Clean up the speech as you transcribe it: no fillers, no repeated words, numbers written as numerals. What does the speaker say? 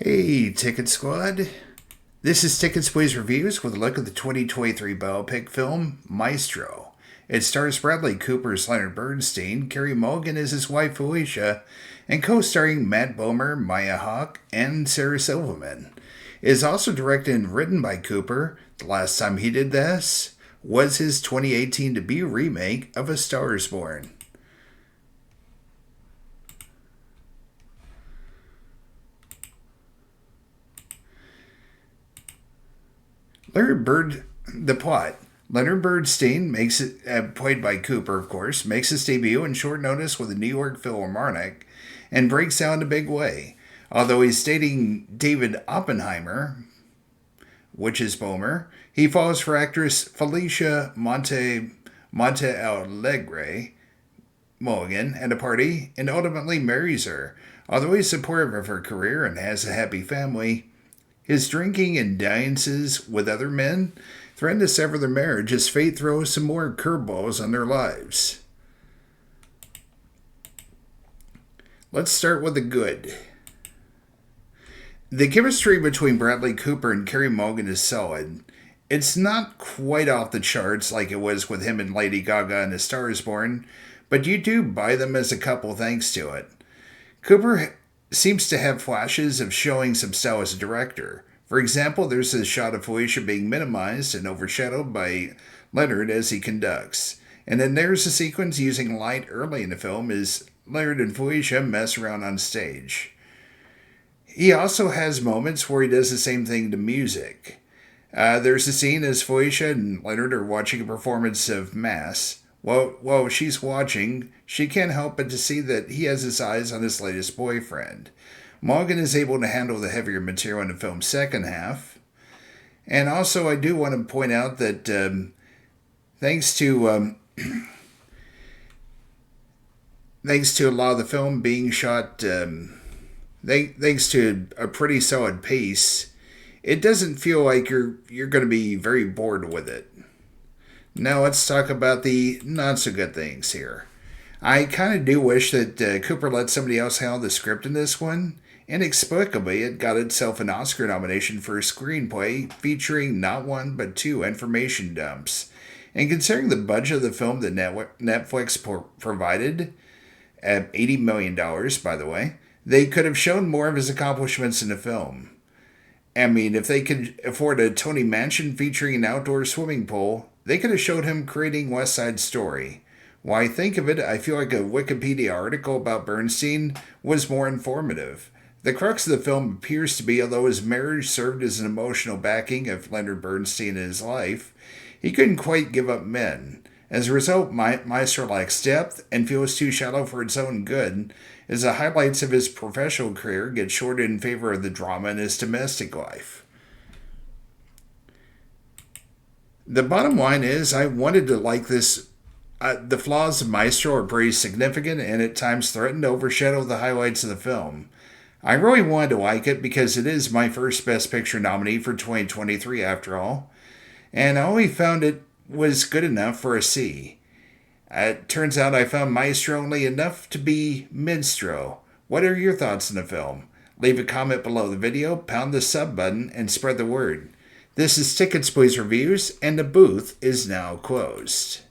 Hey, Ticket Squad. This is Tickets Please Reviews with a look at the 2023 biopic film, Maestro. It stars Bradley Cooper as Leonard Bernstein, Carey Mulligan as his wife Felicia, and co-starring Matt Bomer, Maya Hawke, and Sarah Silverman. It is also directed and written by Cooper. The last time he did this was his 2018 debut remake of A Star is Born. The plot. Leonard Bernstein, played by Cooper, of course, makes his debut in short notice with the New York Philharmonic and breaks out in a big way. Although he's dating David Oppenheimer, which is Bomer, he falls for actress Felicia Montealegre Mulligan at a party and ultimately marries her. Although he's supportive of her career and has a happy family, his drinking and dances with other men threaten to sever their marriage as fate throws some more curveballs on their lives. Let's start with the good. The chemistry between Bradley Cooper and Carey Mulligan is solid. It's not quite off the charts like it was with him and Lady Gaga in A Star is Born, but you do buy them as a couple thanks to it. Cooper seems to have flashes of showing some style as a director. For example, there's a shot of Felicia being minimized and overshadowed by Leonard as he conducts. And then there's a sequence using light early in the film as Leonard and Felicia mess around on stage. He also has moments where he does the same thing to music. There's a scene as Felicia and Leonard are watching a performance of Mass. While she's watching, she can't help but to see that he has his eyes on his latest boyfriend. Mulligan is able to handle the heavier material in the film's second half. And also, I do want to point out that thanks to a lot of the film being shot, thanks to a pretty solid pace, it doesn't feel like you're going to be very bored with it. Now let's talk about the not-so-good things here. I kind of do wish that Cooper let somebody else handle the script in this one. Inexplicably, it got itself an Oscar nomination for a screenplay featuring not one but two information dumps. And considering the budget of the film that Netflix provided, at $80 million, by the way, they could have shown more of his accomplishments in the film. I mean, if they could afford a Tony Mansion featuring an outdoor swimming pool, they could have showed him creating West Side Story. While I think of it, I feel like a Wikipedia article about Bernstein was more informative. The crux of the film appears to be, although his marriage served as an emotional backing of Leonard Bernstein in his life, he couldn't quite give up men. As a result, Maestro lacks depth and feels too shallow for its own good, as the highlights of his professional career get shorted in favor of the drama in his domestic life. The bottom line is, I wanted to like this. The flaws of Maestro are pretty significant and at times threaten to overshadow the highlights of the film. I really wanted to like it because it is my first Best Picture nominee for 2023 after all, and I only found it was good enough for a C. It turns out I found Maestro only enough to be Minstro. What are your thoughts on the film? Leave a comment below the video, pound the sub button, and spread the word. This is Tickets Please Reviews, and the booth is now closed.